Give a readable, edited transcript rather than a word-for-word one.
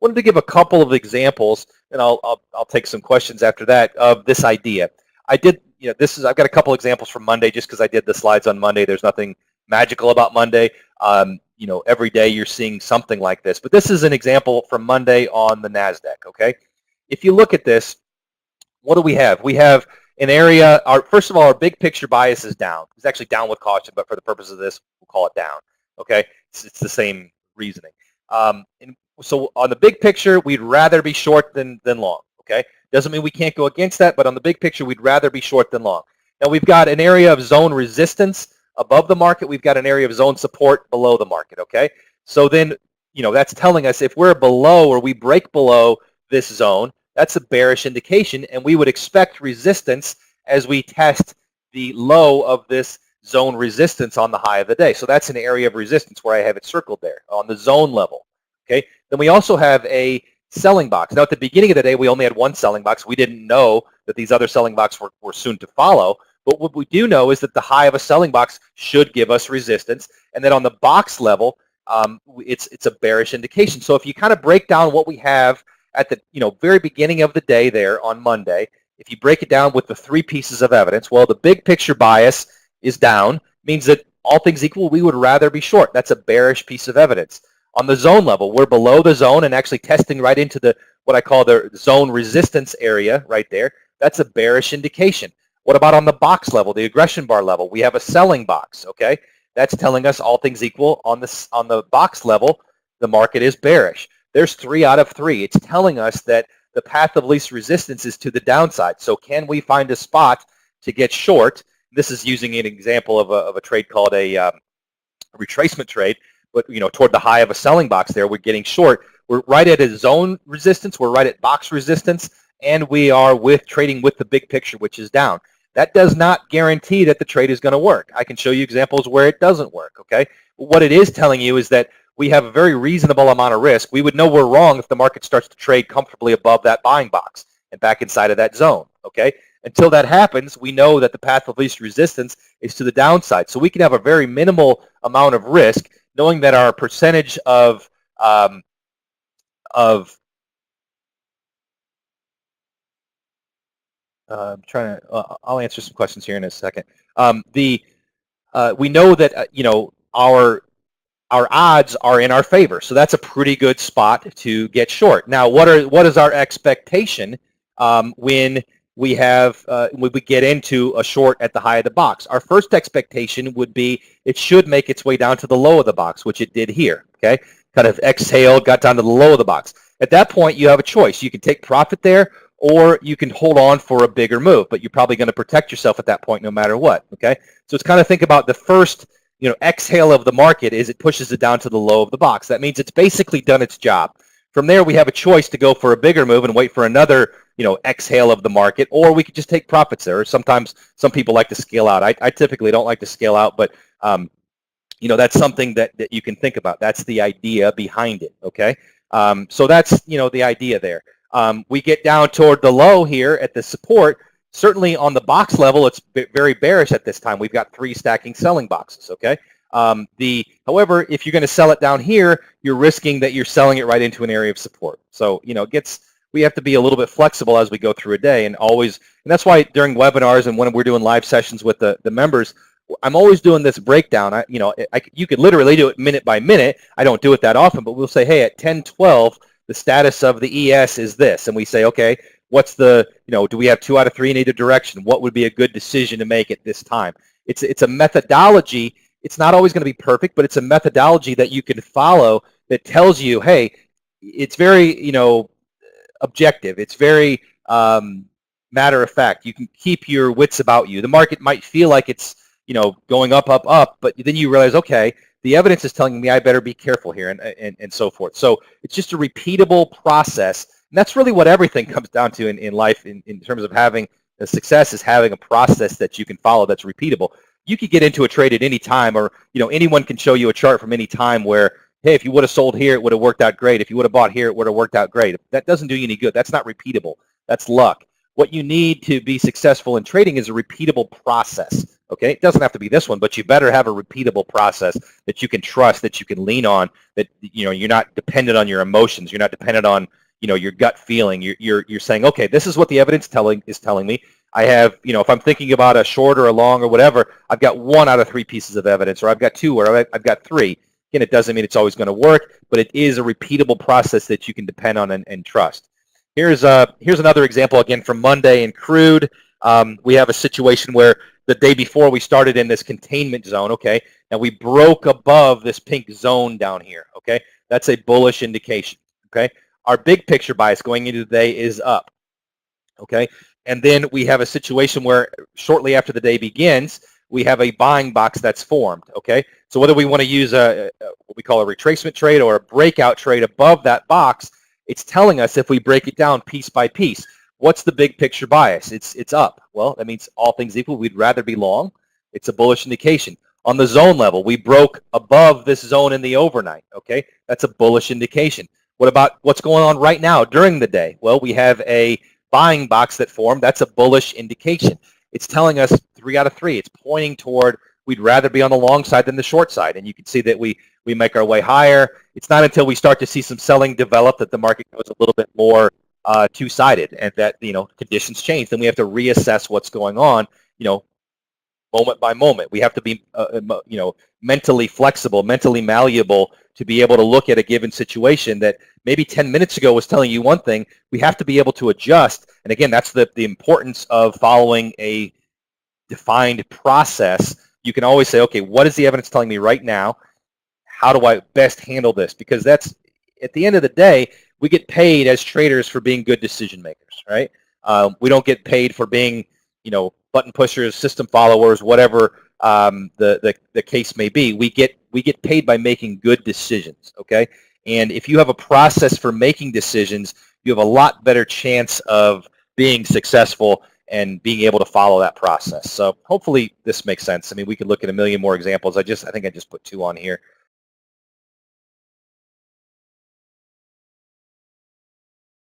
wanted to give a couple of examples, and I'll take some questions after that of this idea. I've got a couple examples from Monday just because I did the slides on Monday. There's nothing magical about Monday. Every day you're seeing something like this, but this is an example from Monday on the NASDAQ. Okay, if you look at this, what do we have? We have an area. First of all, our big picture bias is down. It's actually down with caution, but for the purpose of this, we'll call it down. Okay, it's the same reasoning. And so on the big picture, we'd rather be short than long. Okay, doesn't mean we can't go against that, but on the big picture, we'd rather be short than long. Now we've got an area of zone resistance above the market. We've got an area of zone support below the market. Okay, so then that's telling us if we're below or we break below this zone, that's a bearish indication, and we would expect resistance as we test the low of this zone resistance on the high of the day. So that's an area of resistance where I have it circled there on the zone level. Okay. Then we also have a selling box. Now at the beginning of the day, we only had one selling box. We didn't know that these other selling boxes were soon to follow. But what we do know is that the high of a selling box should give us resistance. And then on the box level, it's a bearish indication. So if you kind of break down what we have at the very beginning of the day there on Monday, if you break it down with the three pieces of evidence, well, the big picture bias is down, means that all things equal, we would rather be short. That's a bearish piece of evidence. On the zone level, we're below the zone and actually testing right into what I call the zone resistance area right there. That's a bearish indication. What about on the box level, the aggression bar level? We have a selling box, okay? That's telling us all things equal on the box level, the market is bearish. There's 3 out of 3. It's telling us that the path of least resistance is to the downside. So can we find a spot to get short? This is using an example of a trade called a retracement trade, but toward the high of a selling box there, we're getting short. We're right at a zone resistance, we're right at box resistance, and we are trading with the big picture, which is down. That does not guarantee that the trade is going to work. I can show you examples where it doesn't work, okay? What it is telling you is that we have a very reasonable amount of risk. We would know we're wrong if the market starts to trade comfortably above that buying box and back inside of that zone, okay? Until that happens, we know that the path of least resistance is to the downside. So we can have a very minimal amount of risk, knowing that our percentage of I'll answer some questions here in a second. We know that our odds are in our favor, so that's a pretty good spot to get short. Now, what is our expectation when we get into a short at the high of the box? Our first expectation would be it should make its way down to the low of the box, which it did here. Okay, kind of exhaled, got down to the low of the box. At that point, you have a choice. You can take profit there, or you can hold on for a bigger move, but you're probably going to protect yourself at that point no matter what. Okay, so it's kind of think about the first exhale of the market is it pushes it down to the low of the box. That means it's basically done its job. From there, we have a choice to go for a bigger move and wait for another exhale of the market, or we could just take profits there. Or sometimes some people like to scale out. I typically don't like to scale out, but that's something that you can think about. That's the idea behind it. Okay, so that's the idea there. We get down toward the low here at the support. Certainly on the box level, it's very bearish at this time. We've got 3 stacking selling boxes, okay? However, if you're going to sell it down here, you're risking that you're selling it right into an area of support. So, we have to be a little bit flexible as we go through a day, and that's why during webinars and when we're doing live sessions with the members, I'm always doing this breakdown. You could literally do it minute by minute. I don't do it that often, but we'll say, hey, at 10:12, the status of the ES is this, and we say, okay, what's do we have 2 out of 3 in either direction? What would be a good decision to make at this time? It's a methodology. It's not always going to be perfect, but it's a methodology that you can follow that tells you, hey, it's very, objective. It's very matter of fact. You can keep your wits about you. The market might feel like it's, going up, but then you realize, okay, the evidence is telling me I better be careful here and so forth. So it's just a repeatable process. And that's really what everything comes down to in life in terms of having a success, is having a process that you can follow that's repeatable. You could get into a trade at any time, or anyone can show you a chart from any time where, hey, if you would have sold here, it would have worked out great. If you would have bought here, it would have worked out great. That doesn't do you any good. That's not repeatable. That's luck. What you need to be successful in trading is a repeatable process. Okay, it doesn't have to be this one, but you better have a repeatable process that you can trust, that you can lean on, that you're not dependent on your emotions, you're not dependent on your gut feeling. You're saying, okay, this is what the evidence is telling me. I have, if I'm thinking about a short or a long or whatever, I've got 1 out of 3 pieces of evidence, or I've got 2, or I've got 3. Again, it doesn't mean it's always going to work, but it is a repeatable process that you can depend on and trust. Here's another example again from Monday in crude. We have a situation where the day before we started in this containment zone. Okay, now we broke above this pink zone down here. Okay, that's a bullish indication. Okay, our big picture bias going into the day is up. Okay, and then we have a situation where shortly after the day begins, we have a buying box that's formed. Okay, so whether we want to use what we call a retracement trade or a breakout trade above that box, it's telling us, if we break it down piece by piece, what's the big picture bias? It's up. Well, that means all things equal, we'd rather be long. It's a bullish indication. On the zone level, we broke above this zone in the overnight. Okay, that's a bullish indication. What about what's going on right now during the day? Well, we have a buying box that formed. That's a bullish indication. It's telling us 3 out of 3. It's pointing toward we'd rather be on the long side than the short side. And you can see that we make our way higher. It's not until we start to see some selling develop that the market goes a little bit more two-sided, and that conditions change. Then we have to reassess what's going on, moment by moment. We have to be mentally flexible, mentally malleable, to be able to look at a given situation that maybe 10 minutes ago was telling you one thing. We have to be able to adjust. And again, that's the importance of following a defined process. You can always say, okay, what is the evidence telling me right now? How do I best handle this? Because that's, at the end of the day, we get paid as traders for being good decision makers, right? We don't get paid for being, button pushers, system followers, whatever the case may be. We get paid by making good decisions, okay? And if you have a process for making decisions, you have a lot better chance of being successful and being able to follow that process. So hopefully this makes sense. I mean, we could look at a million more examples. I think I just put 2 on here.